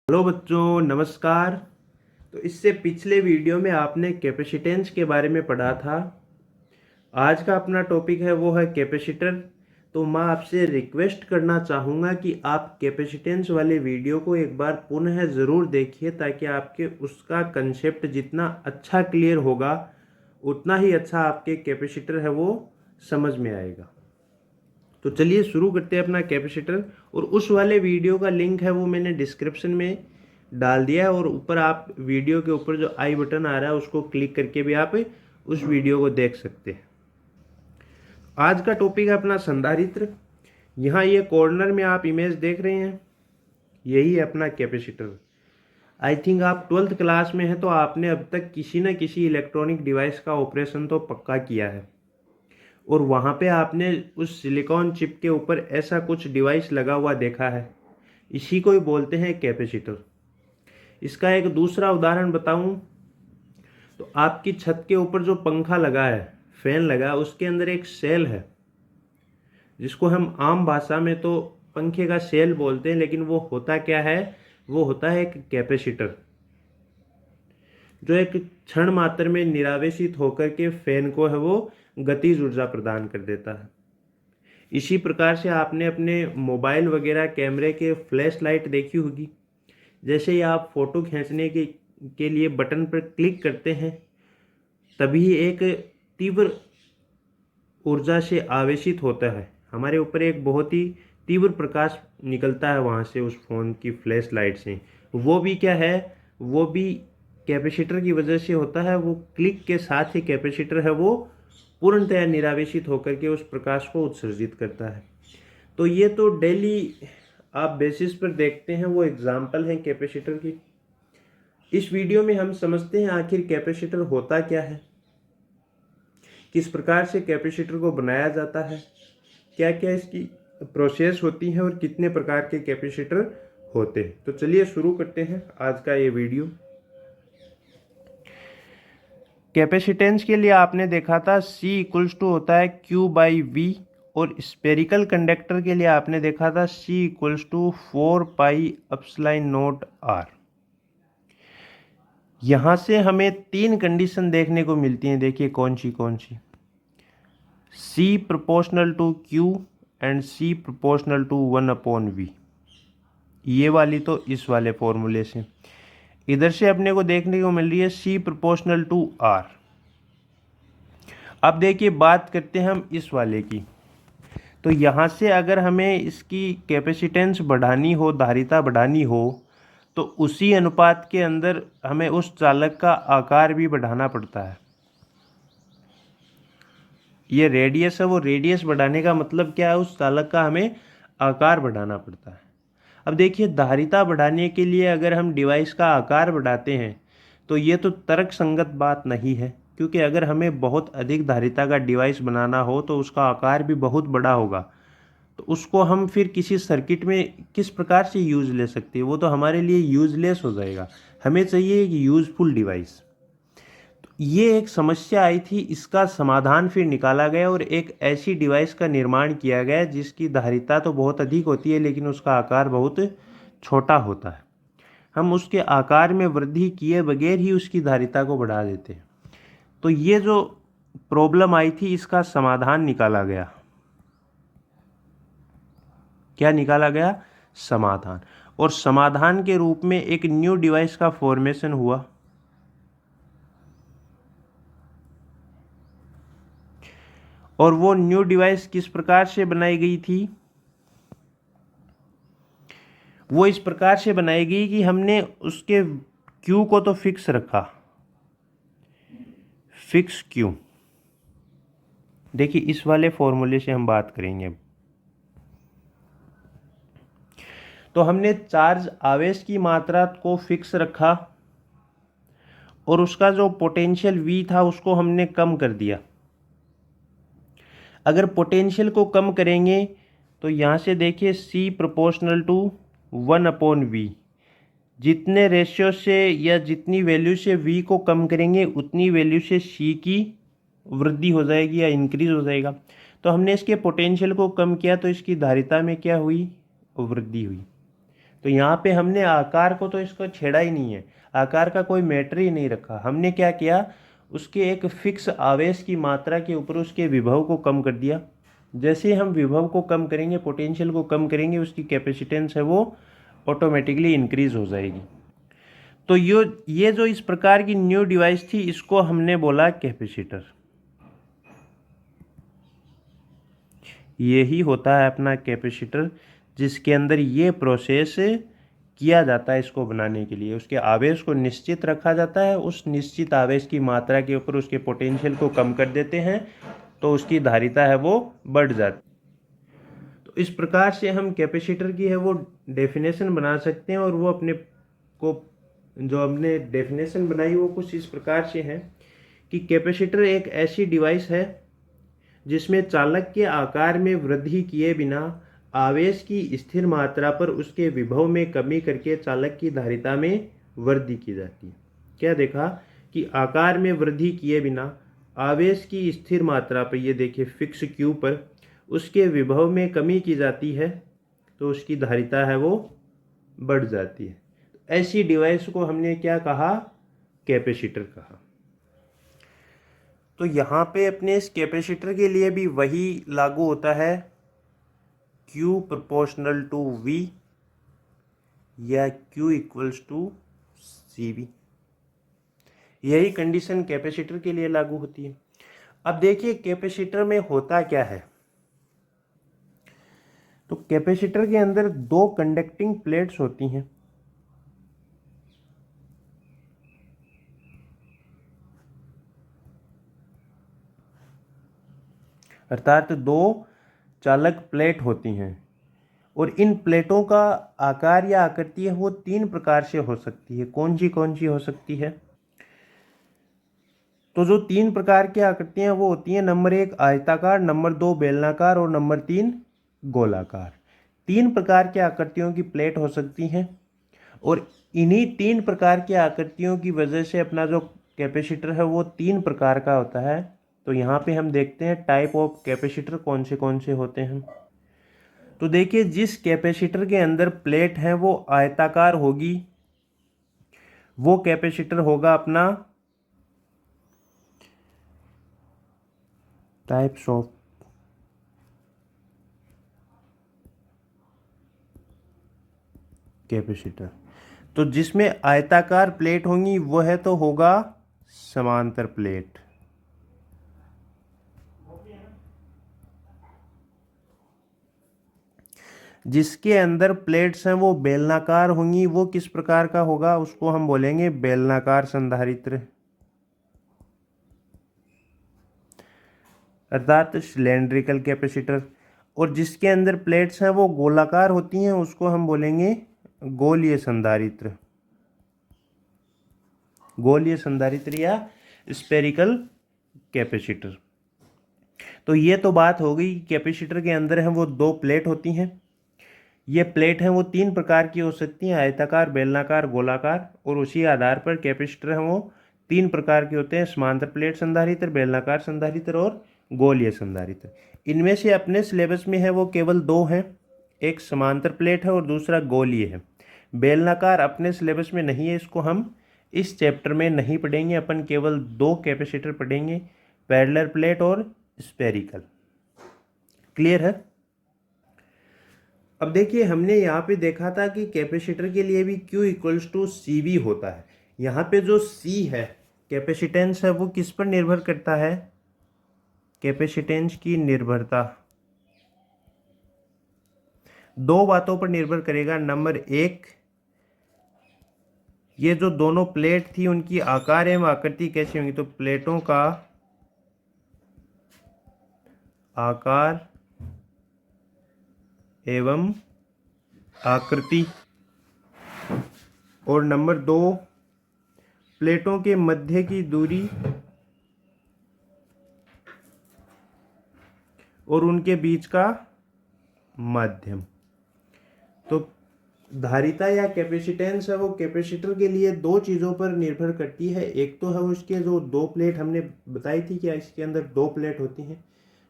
Hello बच्चों, नमस्कार। तो इससे पिछले वीडियो में आपने कैपेसिटेंस के बारे में पढ़ा था। आज का अपना टॉपिक है वो है कैपेसिटर। तो मैं आपसे रिक्वेस्ट करना चाहूँगा कि आप कैपेसिटेंस वाले वीडियो को एक बार पुनः ज़रूर देखिए, ताकि आपके उसका कंसेप्ट जितना अच्छा क्लियर होगा उतना ही अच्छा आपके कैपेसिटर है वो समझ में आएगा। तो चलिए शुरू करते हैं अपना कैपेसिटर। और उस वाले वीडियो का लिंक है वो मैंने डिस्क्रिप्शन में डाल दिया है, और ऊपर आप वीडियो के ऊपर जो आई बटन आ रहा है उसको क्लिक करके भी आप उस वीडियो को देख सकते हैं। आज का टॉपिक है अपना संधारित्र। यहाँ ये कॉर्नर में आप इमेज देख रहे हैं, यही है अपना कैपेसिटर। आई थिंक आप 12th क्लास में हैं, तो आपने अब तक किसी न किसी इलेक्ट्रॉनिक डिवाइस का ऑपरेशन तो पक्का किया है, और वहाँ पे आपने उस सिलिकॉन चिप के ऊपर ऐसा कुछ डिवाइस लगा हुआ देखा है। इसी को ही बोलते हैं कैपेसिटर। इसका एक दूसरा उदाहरण बताऊं तो आपकी छत के ऊपर जो पंखा लगा है, फैन लगा है, उसके अंदर एक सेल है, जिसको हम आम भाषा में तो पंखे का सेल बोलते हैं, लेकिन वो होता क्या है, वो होता है एक कैपेसिटर, जो एक क्षण मात्र में निरावेशित होकर के फैन को है वो गतिज ऊर्जा प्रदान कर देता है। इसी प्रकार से आपने अपने मोबाइल वगैरह कैमरे के फ्लैश लाइट देखी होगी। जैसे ही आप फोटो खींचने के लिए बटन पर क्लिक करते हैं, तभी एक तीव्र ऊर्जा से आवेशित होता है, हमारे ऊपर एक बहुत ही तीव्र प्रकाश निकलता है वहाँ से, उस फ़ोन की फ्लैश लाइट से। वो भी क्या है, वो भी कैपेसिटर की वजह से होता है। वो क्लिक के साथ ही कैपेसिटर है वो पूर्णतया निरावेशित होकर के उस प्रकाश को उत्सर्जित करता है। तो ये तो डेली आप बेसिस पर देखते हैं, वो एग्जाम्पल हैं कैपेसिटर की। इस वीडियो में हम समझते हैं आखिर कैपेसिटर होता क्या है, किस प्रकार से कैपेसिटर को बनाया जाता है, क्या क्या इसकी प्रोसेस होती है, और कितने प्रकार के कैपेसिटर होते हैं। तो चलिए शुरू करते हैं आज का ये वीडियो। कैपेसिटेंस के लिए आपने देखा था C इक्वल्स टू होता है Q/V, और स्पेरिकल कंडक्टर के लिए आपने देखा था C इक्वल्स टू 4πε0r। यहाँ से हमें तीन कंडीशन देखने को मिलती हैं। देखिए कौन सी C proportional to Q and C proportional to 1/V। ये वाली तो इस वाले फॉर्मूले से। इधर से अपने को देखने को मिल रही है C प्रोपोर्शनल टू R। अब देखिए बात करते हैं हम इस वाले की। तो यहाँ से अगर हमें इसकी कैपेसिटेंस बढ़ानी हो, धारिता बढ़ानी हो, तो उसी अनुपात के अंदर हमें उस चालक का आकार भी बढ़ाना पड़ता है। ये रेडियस है, वो रेडियस बढ़ाने का मतलब क्या है, उस चालक का हमें आकार बढ़ाना पड़ता है। अब देखिए धारिता बढ़ाने के लिए अगर हम डिवाइस का आकार बढ़ाते हैं, तो ये तो तर्क संगत बात नहीं है, क्योंकि अगर हमें बहुत अधिक धारिता का डिवाइस बनाना हो तो उसका आकार भी बहुत बड़ा होगा। तो उसको हम फिर किसी सर्किट में किस प्रकार से यूज़ ले सकते हैं, वो तो हमारे लिए यूज़लेस हो जाएगा। हमें चाहिए एक यूज़फुल डिवाइस। तो ये एक समस्या आई थी, इसका समाधान फिर निकाला गया और एक ऐसी डिवाइस का निर्माण किया गया जिसकी धारिता तो बहुत अधिक होती है, लेकिन उसका आकार बहुत छोटा होता है। हम उसके आकार में वृद्धि किए बगैर ही उसकी धारिता को बढ़ा देते हैं। तो ये जो प्रॉब्लम आई थी, इसका समाधान निकाला गया। क्या निकाला गया? समाधान। और समाधान के रूप में एक न्यू डिवाइस का फॉर्मेशन हुआ। और वो न्यू डिवाइस किस प्रकार से बनाई गई थी? वो इस प्रकार से बनाई गई कि हमने उसके Q को तो फिक्स रखा, फिक्स Q। देखिए इस वाले फॉर्मूले से हम बात करेंगे अब। तो हमने चार्ज आवेश की मात्रा को फिक्स रखा, और उसका जो पोटेंशियल V था उसको हमने कम कर दिया। अगर पोटेंशियल को कम करेंगे तो यहाँ से देखिए C प्रोपोर्शनल टू 1/V। जितने रेशियो से या जितनी वैल्यू से V को कम करेंगे उतनी वैल्यू से C की वृद्धि हो जाएगी या इंक्रीज हो जाएगा। तो हमने इसके पोटेंशियल को कम किया तो इसकी धारिता में क्या हुई? वृद्धि हुई। तो यहाँ पे हमने आकार को तो इसको छेड़ा ही नहीं है, आकार का कोई मैटर ही नहीं रखा। हमने क्या किया, उसके एक फिक्स आवेश की मात्रा के ऊपर उसके विभव को कम कर दिया। जैसे हम विभव को कम करेंगे, पोटेंशियल को कम करेंगे, उसकी कैपेसिटेंस है वो ऑटोमेटिकली इंक्रीज हो जाएगी। तो ये जो इस प्रकार की न्यू डिवाइस थी, इसको हमने बोला कैपेसिटर। यही होता है अपना कैपेसिटर, जिसके अंदर ये प्रोसेस किया जाता है इसको बनाने के लिए। उसके आवेश को निश्चित रखा जाता है, उस निश्चित आवेश की मात्रा के ऊपर उसके पोटेंशियल को कम कर देते हैं, तो उसकी धारिता है वो बढ़ जाती है। तो इस प्रकार से हम कैपेसिटर की है वो डेफिनेशन बना सकते हैं। और वो अपने को जो हमने डेफिनेशन बनाई वो कुछ इस प्रकार से है कि कैपेसिटर एक ऐसी डिवाइस है जिसमें चालक के आकार में वृद्धि किए बिना आवेश की स्थिर मात्रा पर उसके विभव में कमी करके चालक की धारिता में वृद्धि की जाती है। क्या देखा कि आकार में वृद्धि किए बिना आवेश की स्थिर मात्रा पर, ये देखिए फिक्स क्यू पर, उसके विभव में कमी की जाती है, तो उसकी धारिता है वो बढ़ जाती है। ऐसी डिवाइस को हमने क्या कहा, कैपेसिटर कहा। तो यहाँ पे अपने इस कैपेसिटर के लिए भी वही लागू होता है, Q प्रोपोर्शनल टू V या Q इक्वल्स टू CV। यही कंडीशन कैपेसिटर के लिए लागू होती है। अब देखिए कैपेसिटर में होता क्या है। तो कैपेसिटर के अंदर दो कंडक्टिंग प्लेट्स होती हैं। अर्थात दो चालक प्लेट होती हैं, और इन प्लेटों का आकार या आकृति है वो तीन प्रकार से हो सकती है। कौन सी हो सकती है? तो जो तीन प्रकार की आकृतियां वो होती हैं, नंबर 1 आयताकार, नंबर 2 बेलनाकार और नंबर 3 गोलाकार। तीन प्रकार की आकृतियों की प्लेट हो सकती हैं, और इन्हीं तीन प्रकार की आकृतियों की वजह से अपना जो कैपेसिटर है वो तीन प्रकार का होता है। तो यहाँ पे हम देखते हैं टाइप ऑफ कैपेसिटर कौन से होते हैं। तो देखिए, जिस कैपेसिटर के अंदर प्लेट है वो आयताकार होगी, वो कैपेसिटर होगा अपना टाइप्स ऑफ कैपेसिटर। तो जिसमें आयताकार प्लेट होंगी वो है तो होगा समांतर प्लेट। जिसके अंदर प्लेट्स हैं वो बेलनाकार होंगी, वो किस प्रकार का होगा, उसको हम बोलेंगे बेलनाकार संधारित्र, अर्थात सिलेंड्रिकल कैपेसिटर। और जिसके अंदर प्लेट्स हैं वो गोलाकार होती हैं, उसको हम बोलेंगे गोलीय संधारित्र, गोलीय संधारित्र या स्फेरिकल कैपेसिटर। तो ये तो बात हो गई, कैपेसिटर के अंदर है वो दो प्लेट होती हैं। ये प्लेट हैं वो तीन प्रकार की हो सकती हैं, आयताकार, बेलनाकार, गोलाकार। और उसी आधार पर कैपेसिटर हैं वो तीन प्रकार के होते हैं, समांतर प्लेट संधारित्र, बेलनाकार संधारित्र और गोलीय संधारित्र। इनमें से अपने सिलेबस में है वो केवल दो हैं, एक समांतर प्लेट है और दूसरा गोलीय है। बेलनाकार अपने सिलेबस में नहीं है, इसको हम इस चैप्टर में नहीं पढ़ेंगे। अपन केवल दो कैपेसिटर पढ़ेंगे, पैरेलल प्लेट और स्फेरिकल। क्लियर है? अब देखिए, हमने यहाँ पे देखा था कि कैपेसिटर के लिए भी Q इक्वल्स टू CV होता है। यहाँ पे जो C है, कैपेसिटेंस है, वो किस पर निर्भर करता है? कैपेसिटेंस की निर्भरता दो बातों पर निर्भर करेगा। नंबर 1, ये जो दोनों प्लेट थी उनकी आकार एवं आकृति कैसी होंगी। तो प्लेटों का आकार एवं आकृति। और नंबर 2, प्लेटों के मध्य की दूरी और उनके बीच का माध्यम। तो धारिता या कैपेसिटेंस है वो कैपेसिटर के लिए दो चीज़ों पर निर्भर करती है। एक तो है उसके जो दो प्लेट हमने बताई थी कि इसके अंदर दो प्लेट होती हैं।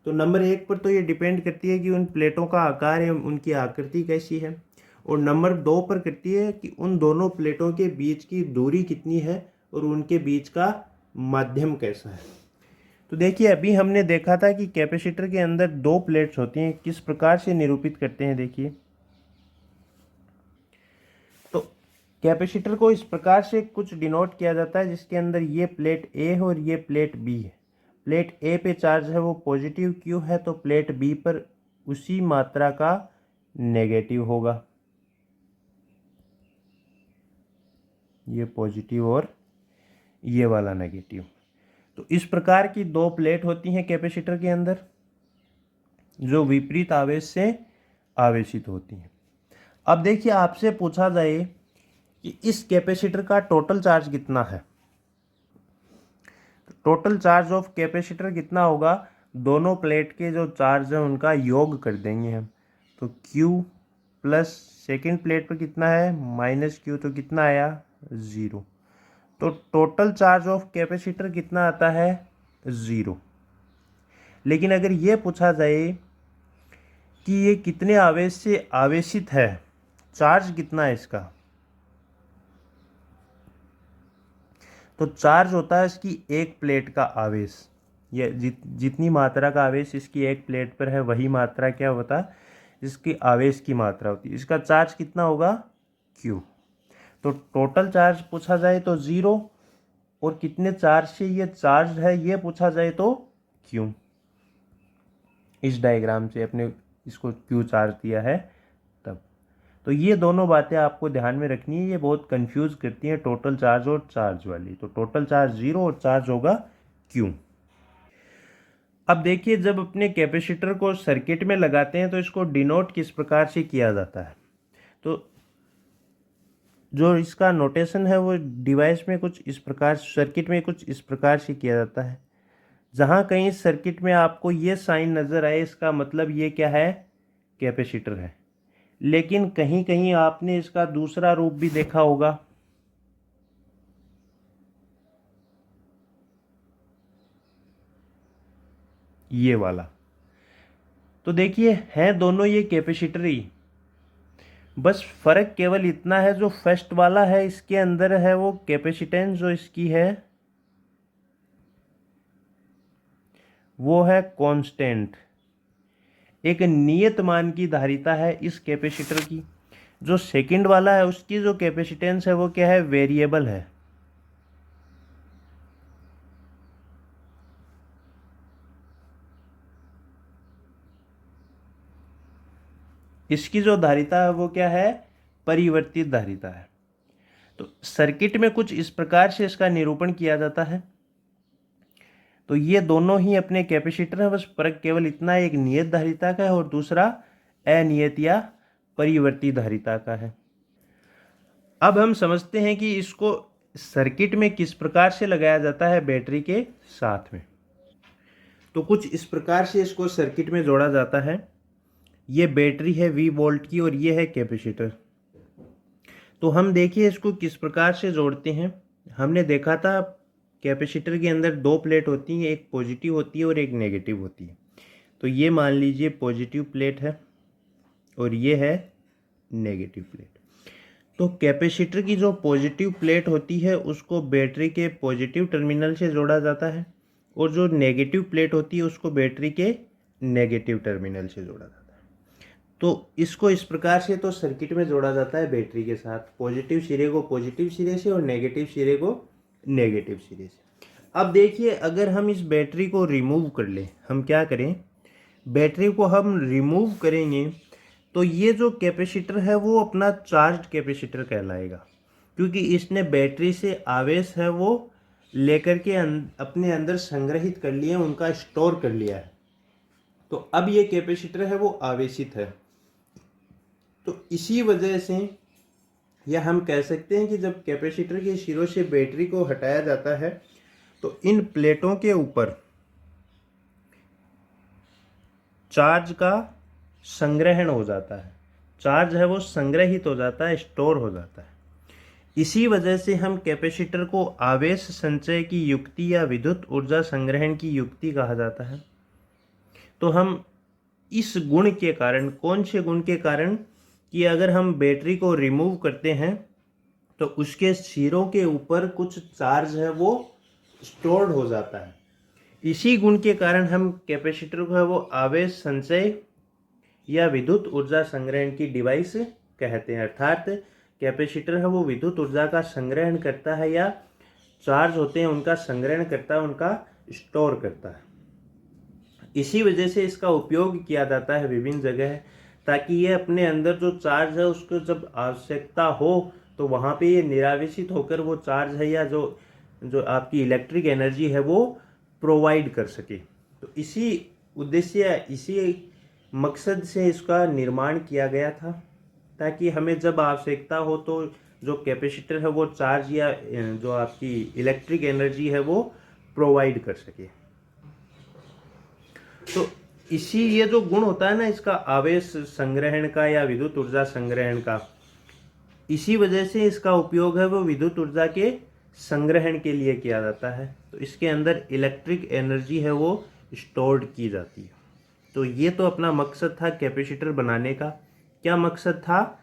तो नंबर 1 पर तो ये डिपेंड करती है कि उन प्लेटों का आकार एवं उनकी आकृति कैसी है। और नंबर 2 पर करती है कि उन दोनों प्लेटों के बीच की दूरी कितनी है और उनके बीच का माध्यम कैसा है। तो देखिए अभी हमने देखा था कि कैपेसिटर के अंदर 2 प्लेट्स होती हैं, किस प्रकार से निरूपित करते हैं देखिए। तो कैपेसिटर को इस प्रकार से कुछ डिनोट किया जाता है जिसके अंदर ये प्लेट ए है और ये प्लेट बी है। प्लेट ए पे चार्ज है वो पॉजिटिव क्यू है, तो प्लेट बी पर उसी मात्रा का नेगेटिव होगा, ये पॉजिटिव और ये वाला नेगेटिव। तो इस प्रकार की 2 प्लेट होती हैं कैपेसिटर के अंदर जो विपरीत आवेश से आवेशित होती हैं। अब देखिए आपसे पूछा जाए कि इस कैपेसिटर का टोटल चार्ज कितना है। टोटल चार्ज ऑफ कैपेसिटर कितना होगा, दोनों प्लेट के जो चार्ज है उनका योग कर देंगे हम। तो Q प्लस सेकेंड प्लेट पर कितना है -Q, तो कितना आया 0। तो टोटल चार्ज ऑफ कैपेसिटर कितना आता है 0। लेकिन अगर ये पूछा जाए कि ये कितने आवेश से आवेशित है, चार्ज कितना है इसका, तो चार्ज होता है इसकी एक प्लेट का आवेश। ये जितनी मात्रा का आवेश इसकी एक प्लेट पर है वही मात्रा क्या होता है, इसकी आवेश की मात्रा होती है। इसका चार्ज कितना होगा Q। तो टोटल चार्ज पूछा जाए तो 0, और कितने चार्ज से ये चार्ज है ये पूछा जाए तो Q। इस डायग्राम से अपने इसको Q चार्ज दिया है तब। तो ये दोनों बातें आपको ध्यान में रखनी है, ये बहुत कंफ्यूज करती हैं टोटल चार्ज और चार्ज वाली। तो टोटल चार्ज 0 और चार्ज होगा Q। अब देखिए जब अपने कैपेसिटर को सर्किट में लगाते हैं तो इसको डिनोट किस प्रकार से किया जाता है। तो जो इसका नोटेशन है वो डिवाइस में कुछ इस प्रकार, सर्किट में कुछ इस प्रकार से किया जाता है। जहाँ कहीं सर्किट में आपको ये साइन नज़र आए इसका मतलब ये क्या है, कैपेसिटर है। लेकिन कहीं कहीं आपने इसका दूसरा रूप भी देखा होगा, ये वाला। तो देखिए हैं दोनों ये कैपेसिटर ही, बस फर्क केवल इतना है जो फर्स्ट वाला है इसके अंदर है वो कैपेसिटेंस जो इसकी है वो है कांस्टेंट, एक नियत मान की धारिता है इस कैपेसिटर की। जो सेकंड वाला है उसकी जो कैपेसिटेंस है वो क्या है, वेरिएबल है। इसकी जो धारिता है वो क्या है, परिवर्तित धारिता है। तो सर्किट में कुछ इस प्रकार से इसका निरूपण किया जाता है। तो ये दोनों ही अपने कैपेसिटर हैं, बस फर्क केवल इतना है, एक नियत धारिता का है और दूसरा अनियत या परिवर्ती धारिता का है। अब हम समझते हैं कि इसको सर्किट में किस प्रकार से लगाया जाता है बैटरी के साथ में। तो कुछ इस प्रकार से इसको सर्किट में जोड़ा जाता है। ये बैटरी है V वोल्ट की और ये है कैपेसिटर। तो हम देखिए इसको किस प्रकार से जोड़ते हैं। हमने देखा था कैपेसिटर के अंदर 2 प्लेट होती हैं, एक पॉजिटिव होती है और एक नेगेटिव होती है। तो ये मान लीजिए पॉजिटिव प्लेट है और ये है नेगेटिव प्लेट। तो कैपेसिटर की जो पॉजिटिव प्लेट होती है उसको बैटरी के पॉजिटिव टर्मिनल से जोड़ा जाता है और जो नेगेटिव प्लेट होती है उसको बैटरी के नेगेटिव टर्मिनल से जोड़ा जाता है। तो इसको इस प्रकार से तो सर्किट में जोड़ा जाता है बैटरी के साथ, पॉजिटिव सिरे को पॉजिटिव सिरे से और नेगेटिव सिरे को नेगेटिव सिरे से। अब देखिए अगर हम इस बैटरी को रिमूव कर लें, हम क्या करें, बैटरी को हम रिमूव करेंगे तो ये जो कैपेसिटर है वो अपना चार्ज्ड कैपेसिटर कहलाएगा, क्योंकि इसने बैटरी से आवेश है वो लेकर के अपने अंदर संग्रहित कर लिया, उनका स्टोर कर लिया है। तो अब ये कैपेसिटर है वो आवेशित है। तो इसी वजह से या हम कह सकते हैं कि जब कैपेसिटर के सिरों से बैटरी को हटाया जाता है तो इन प्लेटों के ऊपर चार्ज का संग्रहण हो जाता है, चार्ज है वो संग्रहित हो जाता है, स्टोर हो जाता है। इसी वजह से हम कैपेसिटर को आवेश संचय की युक्ति या विद्युत ऊर्जा संग्रहण की युक्ति कहा जाता है। तो हम इस गुण के कारण, कौन से गुण के कारण, कि अगर हम बैटरी को रिमूव करते हैं तो उसके सिरों के ऊपर कुछ चार्ज है वो स्टोर्ड हो जाता है। इसी गुण के कारण हम कैपेसिटर को है वो आवेश संचय या विद्युत ऊर्जा संग्रहण की डिवाइस कहते हैं। अर्थात कैपेसिटर है वो विद्युत ऊर्जा का संग्रहण करता है या चार्ज होते हैं उनका संग्रहण करता है, उनका स्टोर करता है। इसी वजह से इसका उपयोग किया जाता है विभिन्न जगह, ताकि ये अपने अंदर जो चार्ज है उसको जब आवश्यकता हो तो वहाँ पे ये निरावेशित होकर वो चार्ज है या जो जो आपकी इलेक्ट्रिक एनर्जी है वो प्रोवाइड कर सके। तो इसी उद्देश्य, इसी मकसद से इसका निर्माण किया गया था, ताकि हमें जब आवश्यकता हो तो जो कैपेसिटर है वो चार्ज या जो आपकी इलेक्ट्रिक एनर्जी है वो प्रोवाइड कर सके। तो इसी ये जो गुण होता है ना इसका आवेश संग्रहण का या विद्युत ऊर्जा संग्रहण का, इसी वजह से इसका उपयोग है वो विद्युत ऊर्जा के संग्रहण के लिए किया जाता है। तो इसके अंदर इलेक्ट्रिक एनर्जी है वो स्टोर्ड की जाती है। तो ये तो अपना मकसद था कैपेसिटर बनाने का। क्या मकसद था?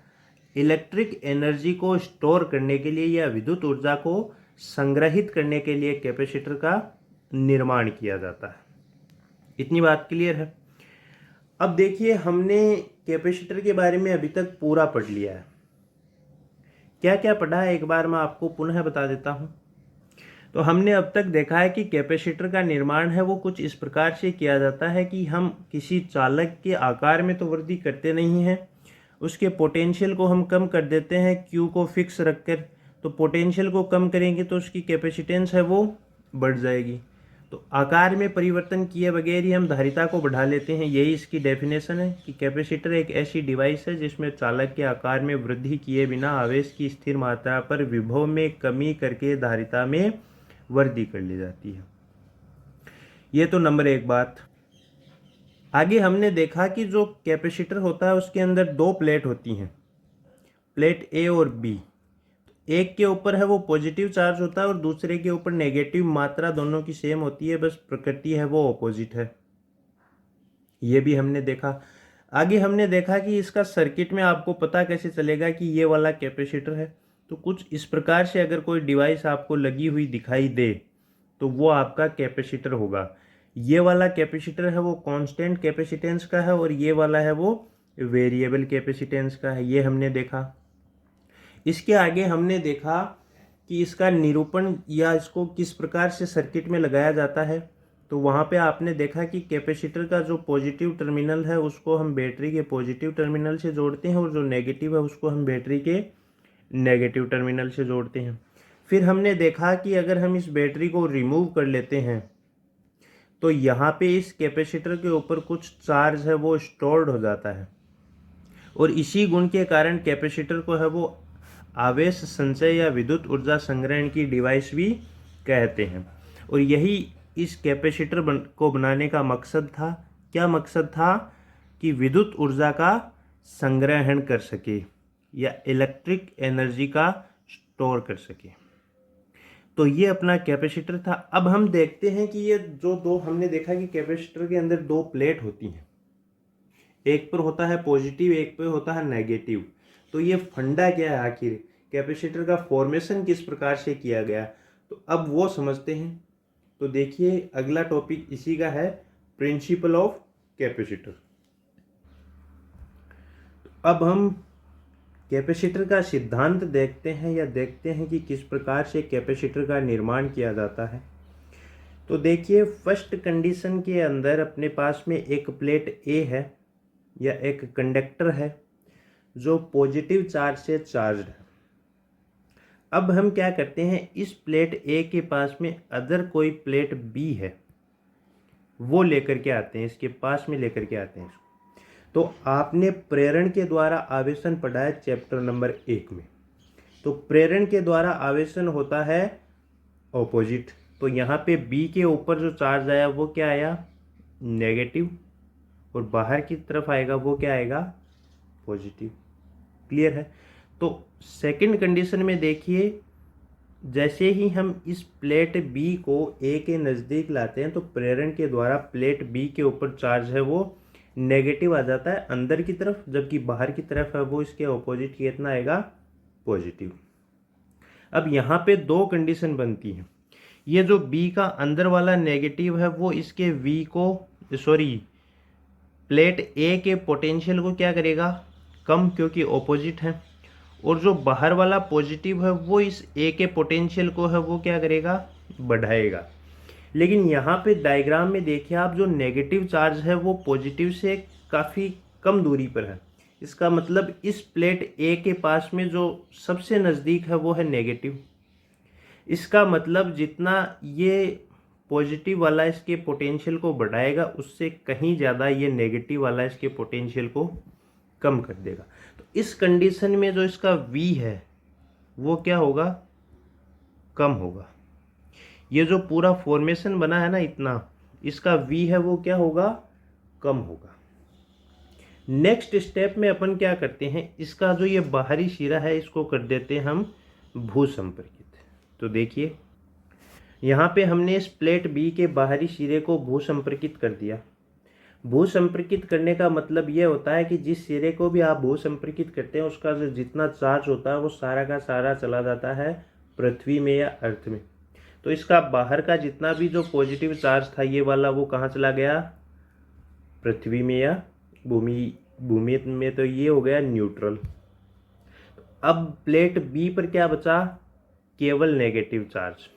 इलेक्ट्रिक एनर्जी को स्टोर करने के लिए या विद्युत ऊर्जा को संग्रहित करने के लिए कैपेसिटर का निर्माण किया जाता है। इतनी बात क्लियर है। अब देखिए, हमने कैपेसिटर के बारे में अभी तक पूरा पढ़ लिया है। क्या क्या पढ़ा है एक बार मैं आपको पुनः बता देता हूँ। तो हमने अब तक देखा है कि कैपेसिटर का निर्माण है वो कुछ इस प्रकार से किया जाता है कि हम किसी चालक के आकार में तो वृद्धि करते नहीं हैं, उसके पोटेंशियल को हम कम कर देते हैं क्यू को फिक्स रखकर। तो पोटेंशियल को कम करेंगे तो उसकी कैपेसिटेंस है वो बढ़ जाएगी। तो आकार में परिवर्तन किए बगैर ही हम धारिता को बढ़ा लेते हैं। यही इसकी डेफिनेशन है कि कैपेसिटर एक ऐसी डिवाइस है जिसमें चालक के आकार में वृद्धि किए बिना आवेश की स्थिर मात्रा पर विभव में कमी करके धारिता में वृद्धि कर ली जाती है। ये तो नंबर एक बात। आगे हमने देखा कि जो कैपेसिटर होता है उसके अंदर दो प्लेट होती हैं, प्लेट ए और बी। एक के ऊपर है वो पॉजिटिव चार्ज होता है और दूसरे के ऊपर नेगेटिव। मात्रा दोनों की सेम होती है, बस प्रकृति है वो ऑपोजिट है। ये भी हमने देखा। आगे हमने देखा कि इसका सर्किट में आपको पता कैसे चलेगा कि ये वाला कैपेसिटर है। तो कुछ इस प्रकार से अगर कोई डिवाइस आपको लगी हुई दिखाई दे तो वो आपका कैपेसिटर होगा। ये वाला कैपेसिटर है वो कांस्टेंट कैपेसिटेंस का है और ये वाला है वो वेरिएबल कैपेसिटेंस का है। ये हमने देखा। इसके आगे हमने देखा कि इसका निरूपण या इसको किस प्रकार से सर्किट में लगाया जाता है। तो वहाँ पे आपने देखा कि कैपेसिटर का जो पॉजिटिव टर्मिनल है उसको हम बैटरी के पॉजिटिव टर्मिनल से जोड़ते हैं और जो नेगेटिव है उसको हम बैटरी के नेगेटिव टर्मिनल से जोड़ते हैं। फिर हमने देखा कि अगर हम इस बैटरी को रिमूव कर लेते हैं तो यहाँ पे इस कैपेसिटर के ऊपर कुछ चार्ज है वो स्टोर्ड हो जाता है और इसी गुण के कारण कैपेसिटर को है वो आवेश संचय या विद्युत ऊर्जा संग्रहण की डिवाइस भी कहते हैं। और यही इस कैपेसिटर को बनाने का मकसद था। क्या मकसद था? कि विद्युत ऊर्जा का संग्रहण कर सके या इलेक्ट्रिक एनर्जी का स्टोर कर सके। तो ये अपना कैपेसिटर था। अब हम देखते हैं कि ये जो दो हमने देखा कि कैपेसिटर के अंदर दो प्लेट होती हैं, एक पर होता है पॉजिटिव, एक पर होता है नेगेटिव। तो ये फंडा क्या है, आखिर कैपेसिटर का फॉर्मेशन किस प्रकार से किया गया, तो अब वो समझते हैं। तो देखिए, अगला टॉपिक इसी का है, प्रिंसिपल ऑफ कैपेसिटर। अब हम कैपेसिटर का सिद्धांत देखते हैं या देखते हैं कि किस प्रकार से कैपेसिटर का निर्माण किया जाता है। तो देखिए, फर्स्ट कंडीशन के अंदर अपने पास में एक प्लेट ए है या एक कंडक्टर है जो पॉजिटिव चार्ज से चार्ज्ड है। अब हम क्या करते हैं, इस प्लेट ए के पास में अदर कोई प्लेट बी है वो लेकर के आते हैं, इसके पास में लेकर के आते हैं इसको। तो आपने प्रेरण के द्वारा आवेशन पढ़ा है चैप्टर नंबर 1 में। तो प्रेरण के द्वारा आवेशन होता है ऑपोजिट। तो यहाँ पे बी के ऊपर जो चार्ज आया वो क्या आया, नेगेटिव, और बाहर की तरफ आएगा वो क्या आएगा, पॉजिटिव। क्लियर है? तो सेकंड कंडीशन में देखिए, जैसे ही हम इस प्लेट बी को ए के नज़दीक लाते हैं तो प्रेरण के द्वारा प्लेट बी के ऊपर चार्ज है वो नेगेटिव आ जाता है अंदर की तरफ, जबकि बाहर की तरफ है वो इसके ऑपोजिट कितना आएगा, पॉजिटिव। अब यहाँ पे दो कंडीशन बनती हैं। ये जो बी का अंदर वाला नेगेटिव है वो इसके वी को, सॉरी, प्लेट ए के पोटेंशियल को क्या करेगा, कम, क्योंकि ऑपोजिट है। और जो बाहर वाला पॉजिटिव है वो इस ए के पोटेंशियल को है वो क्या करेगा, बढ़ाएगा। लेकिन यहाँ पे डायग्राम में देखिए आप, जो नेगेटिव चार्ज है वो पॉजिटिव से काफ़ी कम दूरी पर है। इसका मतलब इस प्लेट ए के पास में जो सबसे नज़दीक है वो है नेगेटिव। इसका मतलब जितना ये पॉजिटिव वाला इसके पोटेंशियल को बढ़ाएगा उससे कहीं ज़्यादा ये नेगेटिव वाला इसके पोटेंशियल को कम कर देगा। तो इस कंडीशन में जो इसका V है वो क्या होगा, कम होगा। ये जो पूरा फॉर्मेशन बना है ना इतना, इसका V है वो क्या होगा, कम होगा। नेक्स्ट स्टेप में अपन क्या करते हैं, इसका जो ये बाहरी सिरा है इसको कर देते हैं हम भूसंपर्कित। तो देखिए यहाँ पे हमने इस प्लेट बी के बाहरी सिरे को भूसंपर्कित कर दिया। भूसंपर्कित करने का मतलब ये होता है कि जिस सिरे को भी आप भूसंपर्कित करते हैं उसका जो जितना चार्ज होता है वो सारा का सारा चला जाता है पृथ्वी में या अर्थ में। तो इसका बाहर का जितना भी जो पॉजिटिव चार्ज था ये वाला वो कहाँ चला गया, पृथ्वी में या भूमि में। तो ये हो गया न्यूट्रल। अब प्लेट बी पर क्या बचा, केवल नेगेटिव चार्ज।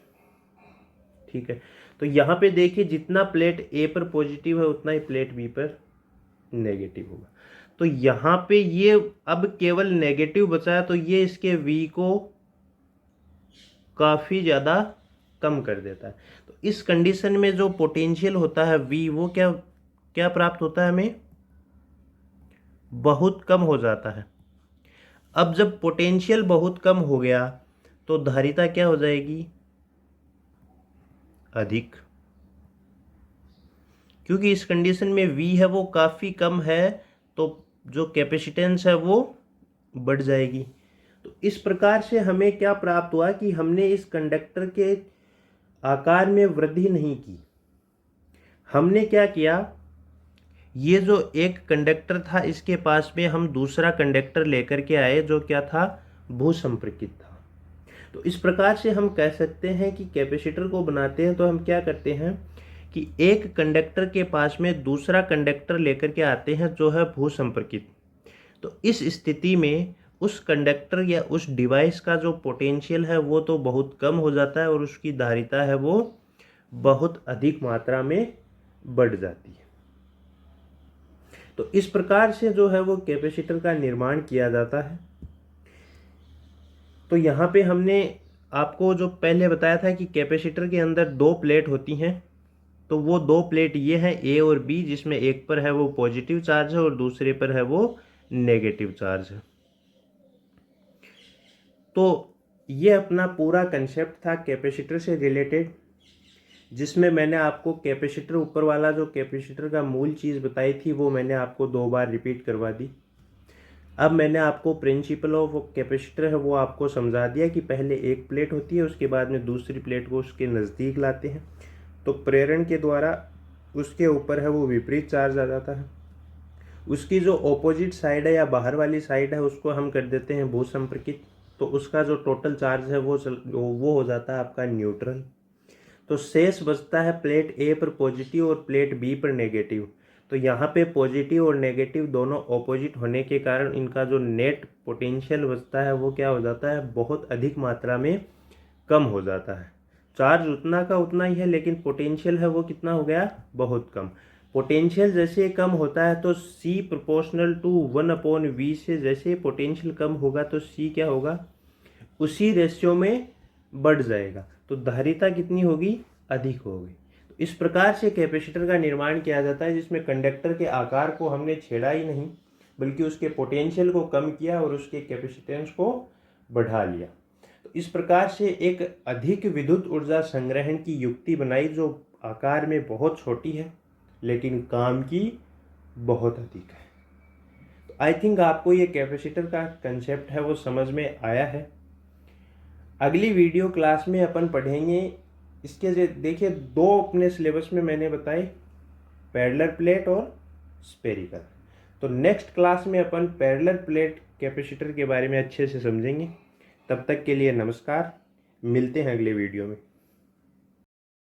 ठीक है, तो यहाँ पे देखिए जितना प्लेट ए पर पॉजिटिव है उतना ही प्लेट बी पर नेगेटिव होगा। तो यहाँ पे ये अब केवल नेगेटिव बचा है, तो ये इसके वी को काफ़ी ज़्यादा कम कर देता है। तो इस कंडीशन में जो पोटेंशियल होता है वी वो क्या क्या प्राप्त होता है हमें, बहुत कम हो जाता है। अब जब पोटेंशियल बहुत कम हो गया तो धारिता क्या हो जाएगी, अधिक, क्योंकि इस कंडीशन में V है वो काफ़ी कम है तो जो कैपेसिटेंस है वो बढ़ जाएगी। तो इस प्रकार से हमें क्या प्राप्त हुआ कि हमने इस कंडक्टर के आकार में वृद्धि नहीं की। हमने क्या किया, ये जो एक कंडक्टर था इसके पास में हम दूसरा कंडक्टर लेकर के आए जो क्या था, भूसंपर्कित था। तो इस प्रकार से हम कह सकते हैं कि कैपेसिटर को बनाते हैं तो हम क्या करते हैं कि एक कंडक्टर के पास में दूसरा कंडक्टर लेकर के आते हैं जो है भूसंपर्कित। तो इस स्थिति में उस कंडक्टर या उस डिवाइस का जो पोटेंशियल है वो तो बहुत कम हो जाता है और उसकी धारिता है वो बहुत अधिक मात्रा में बढ़ जाती है। तो इस प्रकार से जो है वो कैपेसिटर का निर्माण किया जाता है। तो यहाँ पे हमने आपको जो पहले बताया था कि कैपेसिटर के अंदर दो प्लेट होती हैं। तो वो दो प्लेट ये हैं ए और बी, जिसमें एक पर है वो पॉजिटिव चार्ज है और दूसरे पर है वो नेगेटिव चार्ज है। तो ये अपना पूरा कंसेप्ट था कैपेसिटर से रिलेटेड, जिसमें मैंने आपको कैपेसिटर ऊपर वाला जो कैपेसिटर का मूल चीज़ बताई थी वो मैंने आपको 2 बार रिपीट करवा दी। अब मैंने आपको प्रिंसिपल ऑफ कैपेसिटर है वो आपको समझा दिया कि पहले एक प्लेट होती है, उसके बाद में दूसरी प्लेट को उसके नज़दीक लाते हैं तो प्रेरण के द्वारा उसके ऊपर है वो विपरीत चार्ज आ जाता है। उसकी जो ऑपोजिट साइड है या बाहर वाली साइड है उसको हम कर देते हैं भूसंपर्कित। तो उसका जो टोटल चार्ज है वो हो जाता है आपका न्यूट्रल। तो शेष बचता है प्लेट ए पर पॉजिटिव और प्लेट बी पर नेगेटिव। तो यहाँ पे पॉजिटिव और नेगेटिव दोनों ऑपोजिट होने के कारण इनका जो नेट पोटेंशियल बचता है वो क्या हो जाता है, बहुत अधिक मात्रा में कम हो जाता है। चार्ज उतना का उतना ही है लेकिन पोटेंशियल है वो कितना हो गया, बहुत कम। पोटेंशियल जैसे कम होता है तो C प्रोपोर्शनल टू 1/V से जैसे पोटेंशियल कम होगा तो C क्या होगा, उसी रेशियो में बढ़ जाएगा। तो धारिता कितनी होगी, अधिक होगी। तो इस प्रकार से कैपेसिटर का निर्माण किया जाता है जिसमें कंडक्टर के आकार को हमने छेड़ा ही नहीं बल्कि उसके पोटेंशियल को कम किया और उसके कैपेसिटेंस को बढ़ा लिया। तो इस प्रकार से एक अधिक विद्युत ऊर्जा संग्रहण की युक्ति बनाई जो आकार में बहुत छोटी है लेकिन काम की बहुत अधिक है। तो आई थिंक आपको ये कैपेसिटर का कंसेप्ट है वो समझ में आया है। अगली वीडियो क्लास में अपन पढ़ेंगे इसके देखिए 2 अपने सिलेबस में मैंने बताए, पैरेलल प्लेट और स्पेरिकल। तो नेक्स्ट क्लास में अपन पैरेलल प्लेट कैपेसिटर के बारे में अच्छे से समझेंगे। तब तक के लिए नमस्कार, मिलते हैं अगले वीडियो में।